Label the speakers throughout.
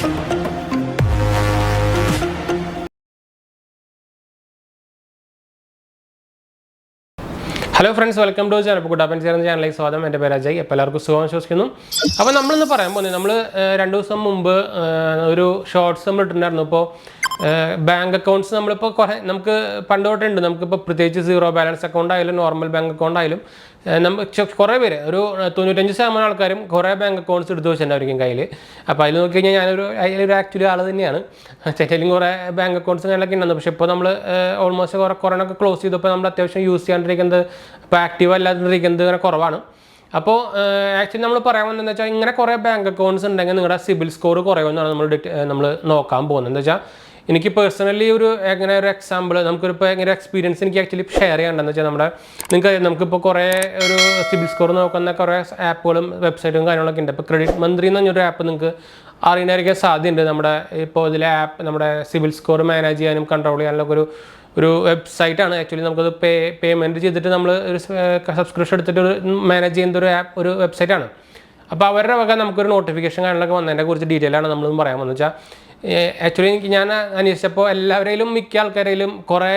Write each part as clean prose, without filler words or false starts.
Speaker 1: Hello friends, welcome to channel. 𝙑𝙞 ചാനലിലേക്ക് സ്വാഗതം. എൻ്റെ പേര് അജയ്. എല്ലാവർക്കും സുഖം വിശ്വസിക്കുന്നു. അപ്പോൾ നമ്മളിന്ന് പറയാൻ പോകുന്നത് നമ്മൾ 2 ദിവസം മുമ്പ് ഒരു ഷോർട്സ് നമ്മൾ ഇട്ടിട്ടുണ്ടായിരുന്നു. ഇപ്പോൾ ബാങ്ക് അക്കൗണ്ട്സ് നമ്മളിപ്പോൾ കുറേ നമുക്ക് പണ്ട് തൊട്ടുണ്ട്. നമുക്കിപ്പോൾ പ്രത്യേകിച്ച് സീറോ ബാലൻസ് അക്കൗണ്ട് ആയാലും നോർമൽ ബാങ്ക് അക്കൗണ്ട് ആയാലും കുറേ പേര് ഒരു 95% ആൾക്കാരും കുറേ ബാങ്ക് അക്കൗണ്ട്സ് എടുത്ത് വെച്ചിട്ടുണ്ടായിരിക്കും കയ്യിൽ. അപ്പോൾ അതിൽ നോക്കി കഴിഞ്ഞാൽ അതിലൊരു ആക്ച്വലി ആൾ തന്നെയാണ്. ചേട്ടലും കുറേ ബാങ്ക് അക്കൗണ്ട്സ് കാര്യങ്ങളൊക്കെ ഉണ്ടെന്ന്. പക്ഷേ ഇപ്പോൾ നമ്മൾ ഓൾമോസ്റ്റ് കുറേയൊക്കെ ക്ലോസ് ചെയ്തപ്പോൾ നമ്മൾ അത്യാവശ്യം യൂസ് ചെയ്യാണ്ടിരിക്കുന്നത് ഇപ്പോൾ ആക്റ്റീവ് അല്ലാതിരിക്കുന്നത് ഇങ്ങനെ കുറവാണ്. അപ്പോൾ ആക്ച്വലി നമ്മൾ പറയാൻ വന്നതെന്ന് വെച്ചാൽ ഇങ്ങനെ കുറേ ബാങ്ക് അക്കൗണ്ട്സ് ഉണ്ടെങ്കിൽ നിങ്ങളുടെ സിബിൽ സ്കോർ കുറയുമെന്നാണ് നമ്മൾ നോക്കാൻ പോകുന്നത്. എന്താ വെച്ചാൽ എനിക്ക് പേഴ്സണലി എങ്ങനെ ഒരു എക്സാമ്പിൾ നമുക്കൊരിപ്പോൾ എങ്ങനെ എക്സ്പീരിയൻസ് എനിക്ക് ആക്ച്വലി ഷെയർ ചെയ്യേണ്ടതെന്ന് വെച്ചാൽ നമുക്കിപ്പോൾ കുറേ ഒരു സിബിൽ സ്കോർ നോക്കുന്ന കുറേ ആപ്പുകളും വെബ്സൈറ്റും കാര്യങ്ങളൊക്കെ ഉണ്ട്. ഇപ്പോൾ ക്രെഡിറ്റ് മന്ത്രി എന്ന് പറഞ്ഞൊരു ആപ്പ് നിങ്ങൾക്ക് അറിയാനായിരിക്കാൻ സാധ്യതയുണ്ട്. നമ്മുടെ ഇപ്പോൾ ഇതിലെ ആപ്പ് നമ്മുടെ സിബിൽ സ്കോർ മാനേജ് ചെയ്യാനും കൺട്രോൾ ചെയ്യാനൊക്കെ ഒരു വെബ്സൈറ്റാണ്. ആക്ച്വലി നമുക്കത് പേയ്മെൻറ്റ് ചെയ്തിട്ട് നമ്മൾ ഒരു സബ്സ്ക്രിപ്ഷൻ എടുത്തിട്ട് മാനേജ് ചെയ്യുന്ന ഒരു വെബ്സൈറ്റാണ്. അപ്പോൾ അവരുടെ വക നമുക്കൊരു നോട്ടിഫിക്കേഷൻ കാര്യങ്ങളൊക്കെ വന്നതിനെ കുറിച്ച് ഡീറ്റെയിൽ ആണ് നമ്മളൊന്നും പറയാൻ പോകുന്നത്. വെച്ചാൽ ആക്ച്വലി ഞാൻ അന്വേഷിച്ചപ്പോൾ എല്ലാവരെയും മിക്ക ആൾക്കാരെയും കുറേ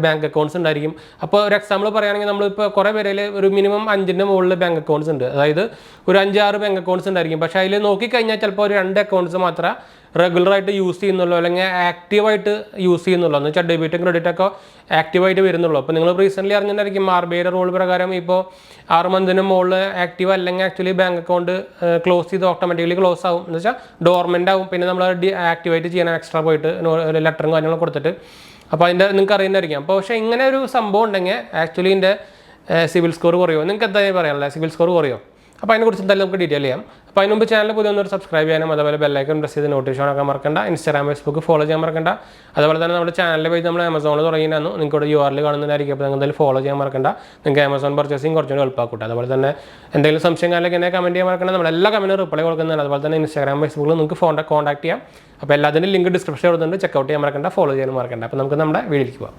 Speaker 1: ബാങ്ക് അക്കൗണ്ട്സ് ഉണ്ടായിരിക്കും. അപ്പോൾ ഒരു എക്സാമ്പിൾ പറയുകയാണെങ്കിൽ നമ്മളിപ്പോൾ കുറേ പേരിൽ ഒരു മിനിമം 5ൻ്റെ മുകളിൽ ബാങ്ക് അക്കൗണ്ട്സ് ഉണ്ട്. അതായത് ഒരു 5-6 ബാങ്ക് അക്കൗണ്ട്സ് ഉണ്ടായിരിക്കും. പക്ഷേ അതിൽ നോക്കിക്കഴിഞ്ഞാൽ ചിലപ്പോൾ ഒരു 2 അക്കൗണ്ട്സ് മാത്രമേ റെഗുലറായിട്ട് യൂസ് ചെയ്യുന്നുള്ളൂ, അല്ലെങ്കിൽ ആക്റ്റീവായിട്ട് യൂസ് ചെയ്യുന്നുള്ളൂ. എന്ന് വെച്ചാൽ ഡെബിറ്റും ക്രെഡിറ്റൊക്കെ ആക്റ്റീവായിട്ട് വരുന്നുള്ളൂ. അപ്പോൾ നിങ്ങൾ റീസെൻ്റ്ലി അറിഞ്ഞിട്ടുണ്ടായിരിക്കും RBI റൂൾ പ്രകാരം ഇപ്പോൾ 6 മന്തിന് മുകളിൽ ആക്റ്റീവ് അല്ലെങ്കിൽ ആക്ച്വലി ബാങ്ക് അക്കൗണ്ട് ക്ലോസ് ചെയ്ത് ഓട്ടോമാറ്റിക്കലി ക്ലോസ് ആവും. എന്ന് വെച്ചാൽ ഡോർമെൻ്റ് ആവും. പിന്നെ നമ്മൾ ആക്ടിവേറ്റ് ചെയ്യണം, എക്സ്ട്രാ പോയിട്ട് ലെറ്ററും കാര്യങ്ങളും കൊടുത്തിട്ട്. അപ്പോൾ അതിൻ്റെ നിങ്ങൾക്ക് അറിയുന്നതായിരിക്കും. അപ്പോൾ പക്ഷേ ഇങ്ങനെ ഒരു സംഭവം ഉണ്ടെങ്കിൽ ആക്ച്വലി ഇതിൻ്റെ സിബിൽ സ്കോർ കുറയുമോ? നിങ്ങൾക്ക് എന്തായാലും പറയാനല്ലേ സിബിൽ സ്കോർ കുറയോ? അപ്പോൾ അതിനെക്കുറിച്ച് എന്തായാലും നമുക്ക് ഡീറ്റെയിൽ ചെയ്യാം. അപ്പോൾ അതിന് മുമ്പ് ചാനൽ പുതിയൊന്നൊരു സബ്സ്ക്രൈബ് ചെയ്യാനും അതുപോലെ ബെല്ലൈക്കൺ പ്രസ് ചെയ്ത് നോട്ടിഫിക്കേഷൻ ആക്കാൻ മറക്കണ്ട. ഇൻസ്റ്റാഗ്രാം ഫേസ്ബുക്ക് ഫോളോ ചെയ്യാൻ മറക്കണ്ട. അതുപോലെ തന്നെ നമ്മുടെ ചാനലിൻ്റെ പേജ് നമ്മൾ ആമസോണിൽ തുടങ്ങിയിരുന്നു. നിങ്ങൾക്ക് URL കാണുന്നതായിരിക്കും. അപ്പോൾ നിങ്ങൾ എന്തായാലും ഫോളോ ചെയ്യാൻ മറക്കണ്ട. നിങ്ങൾക്ക് ആമസോൺ പർച്ചേസിങ് കുറച്ചുകൂടി എളുപ്പമാക്കട്ടെ. അതുപോലെ തന്നെ എന്തെങ്കിലും സംശയം കാര്യങ്ങളൊക്കെ എന്നെ കമൻറ്റ് ചെയ്യാൻ മറക്കണ്ട. നമ്മളെല്ലാ കമൻറ്റും റിപ്ലൈ കൊടുക്കുന്നതാണ്. അതുപോലെ തന്നെ ഇൻസ്റ്റാഗ്രാം ഫേസ്ബുക്കിൽ നിങ്ങൾക്ക് കോൺടാക്ട് ചെയ്യാം. അപ്പോൾ എല്ലാത്തിൻ്റെ ലിങ്ക് ഡിസ്ക്രിപ്ഷൻ കൊടുത്തിട്ടുണ്ട്. ചെക്കൗട്ട് ചെയ്യാൻ മറക്കണ്ട, ഫോളോ ചെയ്യാൻ മറക്കണ്ട. അപ്പോൾ നമുക്ക് നമ്മുടെ വീഡിയോയിലേക്ക് പോകാം.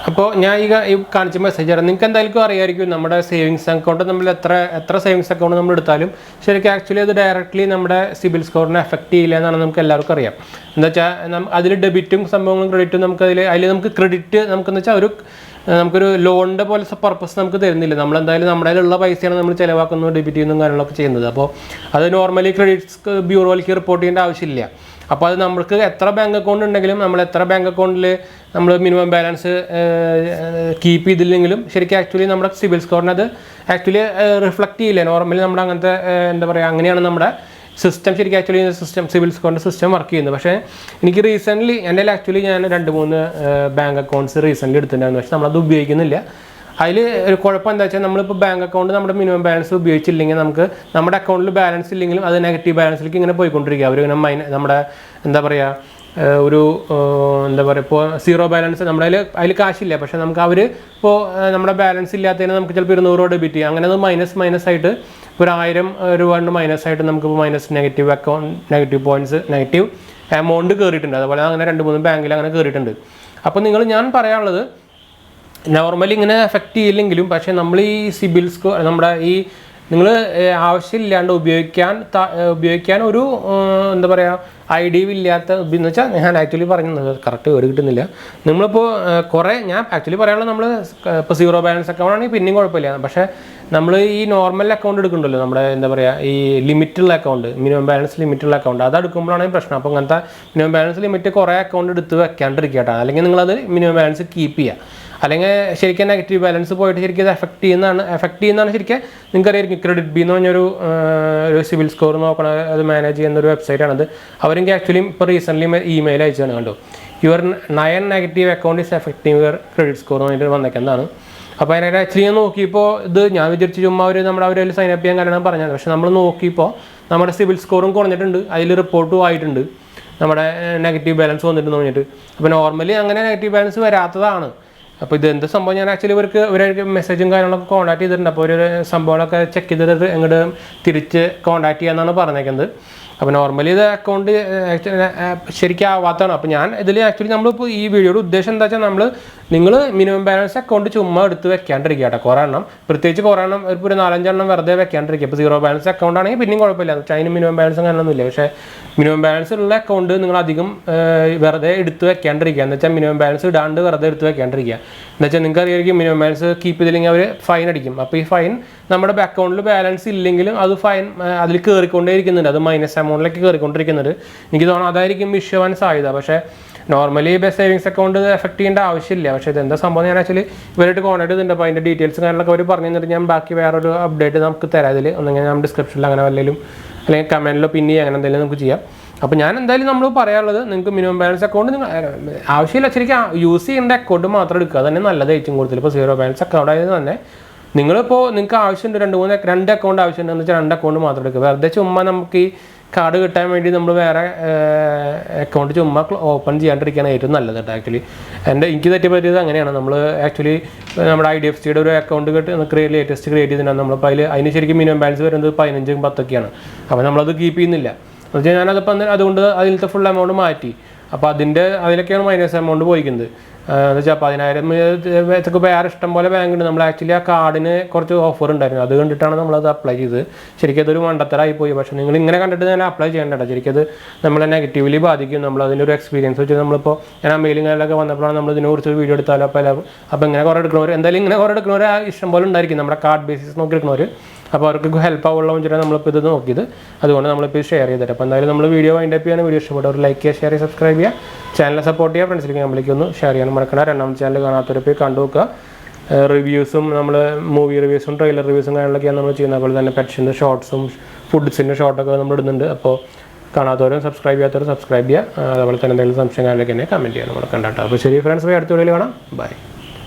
Speaker 1: അപ്പോൾ ഞാൻ ഈ കാണിച്ച മെസ്സേജ് നിങ്ങൾക്ക് എന്തായാലും അറിയാമായിരിക്കും. നമ്മുടെ സേവിങ്സ് അക്കൗണ്ട് നമ്മൾ എത്ര സേവിങ്സ് അക്കൗണ്ട് നമ്മൾ എടുത്താലും ശരിക്കും ആക്ച്വലി അത് ഡയറക്റ്റ്ലി നമ്മുടെ സിബിൽ സ്കോറിനെ എഫക്റ്റ് ചെയ്യില്ല എന്നാണ് നമുക്ക് എല്ലാവർക്കും അറിയാം. എന്താ വെച്ചാൽ അതിൽ ഡെബിറ്റും സംഭവങ്ങളും ക്രെഡിറ്റും അതിൽ നമുക്ക് ക്രെഡിറ്റ് നമുക്കെന്ന് വെച്ചാൽ നമുക്കൊരു ലോണിൻ്റെ പോലെ പർപ്പസ് നമുക്ക് തരുന്നില്ല. നമ്മളെന്തായാലും നമ്മുടെ കയ്യിലുള്ള പൈസയാണ് നമ്മൾ ചിലവാക്കുന്നത്, ഡെബിറ്റ് ചെയ്യുന്നതും കാര്യങ്ങളൊക്കെ ചെയ്യുന്നത്. അപ്പോൾ അത് നോർമലി ക്രെഡിറ്റ് ബ്യൂറോയിലേക്ക് റിപ്പോർട്ട് ചെയ്യേണ്ട ആവശ്യമില്ല. അപ്പോൾ അത് നമുക്ക് എത്ര ബാങ്ക് അക്കൗണ്ട് ഉണ്ടെങ്കിലും നമ്മൾ എത്ര ബാങ്ക് അക്കൗണ്ടിൽ നമ്മൾ മിനിമം ബാലൻസ് കീപ്പ് ചെയ്തില്ലെങ്കിലും ശരിക്കും ആക്ച്വലി നമ്മുടെ സിബിൽ സ്കോറിനെ അത് ആക്ച്വലി റിഫ്ലക്റ്റ് ചെയ്യില്ല. നോർമലി നമ്മുടെ അങ്ങനത്തെ എന്താ പറയുക, അങ്ങനെയാണ് നമ്മുടെ സിസ്റ്റം ശരിക്കും ആക്ച്വലി സിബിൽ സ്കോറിൻ്റെ സിസ്റ്റം വർക്ക് ചെയ്യുന്നത്. പക്ഷേ എനിക്ക് റീസെൻ്റ്ലി എൻ്റെ ആക്ച്വലി ഞാൻ 2-3 ബാങ്ക് അക്കൗണ്ട്സ് റീസെൻ്റ്ലി എടുത്തിട്ടുണ്ടായിരുന്നു. പക്ഷേ നമ്മളത് ഉപയോഗിക്കുന്നില്ല. അതിൽ ഒരു കുഴപ്പം എന്താ വെച്ചാൽ നമ്മളിപ്പോൾ ബാങ്ക് അക്കൗണ്ട് നമ്മുടെ മിനിമം ബാലൻസ് ഉപയോഗിച്ചില്ലെങ്കിൽ നമുക്ക് നമ്മുടെ അക്കൗണ്ടിൽ ബാലൻസ് ഇല്ലെങ്കിലും അത് നെഗറ്റീവ് ബാലൻസിലേക്ക് ഇങ്ങനെ പോയിക്കൊണ്ടിരിക്കുക. അവരിങ്ങനെ നമ്മുടെ എന്താ പറയുക എന്താ പറയുക ഇപ്പോൾ സീറോ ബാലൻസ് നമ്മുടെ അതിൽ കാശില്ല. പക്ഷേ നമുക്ക് ഇപ്പോൾ നമ്മുടെ ബാലൻസ് ഇല്ലാത്തതിന് നമുക്ക് ചിലപ്പോൾ 200 രൂപ ഡെബിറ്റ് ചെയ്യാം. അങ്ങനെ അത് മൈനസ് ആയിട്ട് ഒരു 1000 രൂപ കൊണ്ട് മൈനസ് ആയിട്ട് നമുക്കിപ്പോൾ നെഗറ്റീവ് പോയിൻറ്റ്സ് നെഗറ്റീവ് എമൗണ്ട് കയറിയിട്ടുണ്ട്. അതുപോലെ അങ്ങനെ 2-3 ബാങ്കിൽ അങ്ങനെ കയറിയിട്ടുണ്ട്. അപ്പോൾ ഞാൻ പറയാനുള്ളത് നോർമലി ഇങ്ങനെ എഫക്റ്റ് ചെയ്യില്ലെങ്കിലും പക്ഷേ നമ്മൾ ഈ സിബിൽ സ്കോർ നമ്മുടെ നിങ്ങൾ ആവശ്യമില്ലാണ്ട് ഉപയോഗിക്കാൻ ഒരു എന്താ പറയുക ഐഡിയ ഇല്ലാത്ത എന്ന് വെച്ചാൽ ഞാൻ ആക്ച്വലി പറയുന്നത് കറക്റ്റ് വേർഡ് കിട്ടുന്നില്ല. നമ്മളിപ്പോൾ ഞാൻ ആക്ച്വലി പറയാനുള്ളത് നമ്മൾ ഇപ്പോൾ സീറോ ബാലൻസ് അക്കൗണ്ട് ആണെങ്കിൽ പിന്നെയും കുഴപ്പമില്ല. പക്ഷേ നമ്മൾ ഈ നോർമൽ അക്കൗണ്ട് എടുക്കുന്നുണ്ടല്ലോ, നമ്മുടെ എന്താ പറയുക ഈ ലിമിറ്റുള്ള അക്കൗണ്ട്, മിനിമം ബാലൻസ് ലിമിറ്റുള്ള അക്കൗണ്ട്, അത് എടുക്കുമ്പോഴാണ് പ്രശ്നം. അപ്പോൾ അങ്ങനത്തെ മിനിമം ബാലൻസ് ലിമിറ്റ് കുറേ അക്കൗണ്ട് എടുത്ത് വെക്കാണ്ടിരിക്കുക കേട്ടോ. അല്ലെങ്കിൽ നിങ്ങളത് മിനിമം ബാലൻസ് കീപ്പ് ചെയ്യുക. അല്ലെങ്കിൽ ശരിക്കും നെഗറ്റീവ് ബാലൻസ് പോയിട്ട് ശരിക്കും ഇത് എഫക്റ്റ് ചെയ്യുന്നതാണ് ശരിക്കും നിങ്ങൾക്കറിയായിരിക്കും. ക്രെഡിറ്റ് ബി എന്ന് പറഞ്ഞൊരു സിബിൽ സ്കോർ നോക്കണ അത് മാനേജ് ചെയ്യുന്ന ഒരു വെബ്സൈറ്റാണത്. അവരെങ്കിൽ ആക്ച്വലി ഇപ്പോൾ റീസെൻ്റ്ലി ഇമെയിൽ അയച്ചാണ് കണ്ടോ, your 9 negative account is affecting your credit score എന്ന് പറഞ്ഞിട്ട് വന്നേക്കുന്നതാണ്. അപ്പോൾ അതിനായിട്ട് ആക്ച്വലി ഞാൻ നോക്കിയപ്പോൾ ഞാൻ വിചാരിച്ചു ചുമ്മാ അവരിൽ സൈനപ്പ് ചെയ്യാൻ കാരണം പറഞ്ഞത്. പക്ഷേ നമ്മൾ നോക്കിയപ്പോൾ നമ്മുടെ സിബിൽ സ്കോറും കുറഞ്ഞിട്ടുണ്ട്, അതിൽ റിപ്പോർട്ടും ആയിട്ടുണ്ട് നമ്മുടെ നെഗറ്റീവ് ബാലൻസ് വന്നിട്ടുണ്ടെന്ന് പറഞ്ഞിട്ട്. അപ്പോൾ നോർമലി അങ്ങനെ നെഗറ്റീവ് ബാലൻസ് വരാത്തതാണ്. അപ്പോൾ ഇത് എന്ത് സംഭവം ഞാൻ ആക്ച്വലി ഇവർക്ക് മെസ്സേജും കാര്യങ്ങളൊക്കെ കോൺടാക്ട് ചെയ്തിട്ടുണ്ട്. അപ്പോൾ ഒരു സംഭവങ്ങളൊക്കെ ചെക്ക് ചെയ്തിട്ട് എങ്ങോട്ട് തിരിച്ച് കോൺടാക്ട് ചെയ്യാമെന്നാണ് പറഞ്ഞേക്കുന്നത്. അപ്പോൾ നോർമലി ഇത് അക്കൗണ്ട് ശരിക്കും ആവാത്തതാണ്. അപ്പോൾ ഞാൻ ഇതിൽ ആക്ച്വലി നമ്മളിപ്പോൾ ഈ വീഡിയോയുടെ ഉദ്ദേശം എന്താ വെച്ചാൽ നമ്മൾ നിങ്ങൾ മിനിമം ബാലൻസ് അക്കൗണ്ട് ചുമ്മാ എടുത്ത് വെക്കാണ്ടിരിക്കുക കേട്ടോ. കുറേ എണ്ണം പ്രത്യേകിച്ച് കുറേ എണ്ണം ഒരു 4-5 എണ്ണം വെറുതെ വെക്കാണ്ടിരിക്കുക. ഇപ്പോൾ സീറോ ബാലൻസ് അക്കൗണ്ട് ആണെങ്കിൽ പിന്നെയും കുഴപ്പമില്ല, അതിന് മിനിമം ബാലൻസ് അങ്ങനെയൊന്നുമില്ല. പക്ഷേ മിനിമം ബാലൻസ് ഉള്ള അക്കൗണ്ട് നിങ്ങൾ അധികം വെറുതെ എടുത്ത് വെക്കാണ്ടിരിക്കുക. എന്ന് വെച്ചാൽ മിനിമം ബാലൻസ് ഇടാണ്ട് വെറുതെ എടുത്ത് വെക്കാണ്ടിരിക്കുക. എന്ന് വെച്ചാൽ നിങ്ങൾക്ക് അറിയായിരിക്കും മിനിമം ബാലൻസ് കീപ്പ് ചെയ്തില്ലെങ്കിൽ അവർ ഫൈൻ അടിക്കും. അപ്പോൾ ഈ ഫൈൻ നമ്മുടെ അക്കൗണ്ടിൽ ബാലൻസ് ഇല്ലെങ്കിലും അത് ഫൈൻ അതിൽ കയറിക്കൊണ്ടേയിരിക്കുന്നുണ്ട്, അത് മൈനസ് എമൗണ്ടിലേക്ക് കയറിക്കൊണ്ടിരിക്കുന്നുണ്ട്. എനിക്ക് തോന്നുന്നു അതായിരിക്കും ഇഷ്യൂ ആവാൻ സാധ്യത. പക്ഷേ നോർമലി സേവിങ്സ് അക്കൗണ്ട് എഫക്ട് ചെയ്യേണ്ട ആവശ്യമില്ല. പക്ഷേ ഇതെന്താ സംഭവം ഞാൻ ആക്ച്വലി ഇവരായിട്ട് കോൺടാക്ട് ചെയ്തിട്ടുണ്ട്. അപ്പോൾ അതിൻ്റെ ഡീറ്റെയിൽസ് കാര്യങ്ങളൊക്കെ അവർ പറഞ്ഞു തന്നിട്ട് ഞാൻ ബാക്കി വേറൊരു അപ്ഡേറ്റ് നമുക്ക് തരാം. ഇതിൽ ഒന്നെങ്കിൽ ഞാൻ ഡിസ്ക്രിപ്ഷനിൽ അങ്ങനെ വല്ലെങ്കിലും അല്ലെങ്കിൽ കമൻറ്റിലോ പിന്നെ അങ്ങനെ എന്തെങ്കിലും നമുക്ക് ചെയ്യാം. അപ്പോൾ ഞാൻ എന്തായാലും നമ്മൾ പറയാനുള്ളത് നിങ്ങൾക്ക് മിനിമം ബാലൻസ് അക്കൗണ്ട് നിങ്ങൾ ആവശ്യമില്ല, ശരിക്കും യൂസ് ചെയ്യേണ്ട അക്കൗണ്ട് മാത്രം എടുക്കുക, അതന്നെ നല്ലത് ഏറ്റവും കൂടുതൽ. ഇപ്പോൾ സീറോ ബാലൻസ് അക്കൗണ്ട് ആയത് തന്നെ നിങ്ങളിപ്പോൾ നിങ്ങൾക്ക് ആവശ്യമുണ്ട് 2 അക്കൗണ്ട് ആവശ്യമുണ്ടെന്ന് വെച്ചാൽ 2 അക്കൗണ്ട് മാത്രം എടുക്കുക. വെറുതെ ചുമ്മാ നമുക്ക് ഈ കാർഡ് കിട്ടാൻ വേണ്ടി നമ്മൾ വേറെ അക്കൗണ്ട് ചുമ്മാ ഓപ്പൺ ചെയ്യാണ്ടിരിക്കുകയാണ് ഏറ്റവും നല്ലത് കേട്ടോ. ആക്ച്വലി എനിക്ക് തെറ്റി പറ്റിയത് അങ്ങനെയാണ്. നമ്മൾ ആക്ച്വലി നമ്മുടെ IDFCയുടെ ഒരു അക്കൗണ്ട് ലേറ്റസ്റ്റ് ക്രിയേറ്റ് ചെയ്തിട്ടുണ്ടാകും. നമ്മളിപ്പോൾ അതിന് ശരിക്കും മിനിമം ബാലൻസ് വരുന്നത് 15-10 അപ്പോൾ നമ്മളത് കീപ്പ് ചെയ്യുന്നില്ല. എന്ന് വെച്ചാൽ ഞാനതിപ്പോൾ അതുകൊണ്ട് അതിലത്തെ ഫുൾ എമൗണ്ട് മാറ്റി. അപ്പോൾ അതിലൊക്കെയാണ് മൈനസ് എമൗണ്ട് പോയിരിക്കുന്നത്. എന്ന് വെച്ചാൽ 10,000 വേറെ ഇഷ്ടം പോലെ ബാങ്ക് ഉണ്ട്. നമ്മൾ ആക്ച്വലി ആ കാർഡിന് കുറച്ച് ഓഫർ ഉണ്ടായിരുന്നു, അത് കണ്ടിട്ടാണ് നമ്മളത് അപ്ലൈ ചെയ്തത്. ശരിക്കും അതൊരു മണ്ടത്തരായി പോയി. പക്ഷേ നിങ്ങൾ ഇങ്ങനെ കണ്ടിട്ട് ഞാൻ അപ്ലൈ ചെയ്യേണ്ടത് ശരിക്കും അത് നമ്മളെ നെഗറ്റീവ്ലി ബാധിക്കും. നമ്മൾ അതിൻ്റെ ഒരു എക്സ്പീരിയൻസ് വെച്ച് നമ്മളിപ്പോൾ ഞാൻ ആ മെയിലിങ്ങാലൊക്കെ വന്നപ്പോഴാണ് നമ്മൾ ഇതിനെക്കുറിച്ച് വീഡിയോ എടുത്താലോ. അപ്പോൾ ഇങ്ങനെ കുറേ എടുക്കുന്നവർ എന്തായാലും ഇങ്ങനെ കുറേ എടുക്കുന്നവർ ഇഷ്ടം പോലെ ഉണ്ടായിരിക്കും, നമ്മുടെ കാർഡ് ബേസിസ് നോക്കി എടുക്കുന്നവർ. അപ്പോൾ അവർക്ക് ഹെൽപ്പ് ആവുള്ള വെച്ചിട്ടാണ് നമ്മളിപ്പോൾ ഇത് നോക്കിയത്. അതുകൊണ്ട് നമ്മളിപ്പോൾ ഷെയർ ചെയ്തിട്ട് അപ്പോൾ എന്തായാലും നമ്മൾ വീഡിയോ വൈൻഡപ്പ് ചെയ്യാൻ വീഡിയോ ഇഷ്ടപ്പെട്ടവർ ലൈക്ക് ചെയ്യുക, ഷെയർ ചെയ്യുക, സബ്സ്ക്രൈബ് ചെയ്യുക, ചാനൽ സപ്പോർട്ട് ചെയ്യുക, ഫ്രണ്ട്സിലേക്ക് നമ്മളിലേക്ക് ഒന്ന് ഷെയർ ചെയ്യാനും മറക്കണം. 2ാമത്തെ ചാനൽ കാണാത്തവരെ പോയി കണ്ടു നോക്കുക. റിവ്യൂസും നമ്മൾ മൂവി റിവ്യൂസും ട്രെയിലർ റിവ്യൂസും കാര്യങ്ങളൊക്കെയാണ് നമ്മൾ ചെയ്യുന്നത്. അതുപോലെ തന്നെ പെറ്റ്സിൻ്റെ ഷോർട്സും ഫുഡ്സിൻ്റെ ഷോർട്ടൊക്കെ നമ്മൾ ഇടുന്നുണ്ട്. അപ്പോൾ കാണാത്തവരും സബ്സ്ക്രൈബ് ചെയ്യാത്തവരും സബ്സ്ക്രൈബ് ചെയ്യുക. അതുപോലെ തന്നെ എന്തെങ്കിലും സംശയം കാര്യങ്ങളൊക്കെ തന്നെ കമൻറ്റ് ചെയ്യാൻ നമ്മൾ കണ്ടാട്ടോ. അപ്പോൾ ശരി ഫ്രണ്ട്സ്, അടുത്ത വീഡിയോയിൽ കാണാം. ബൈ.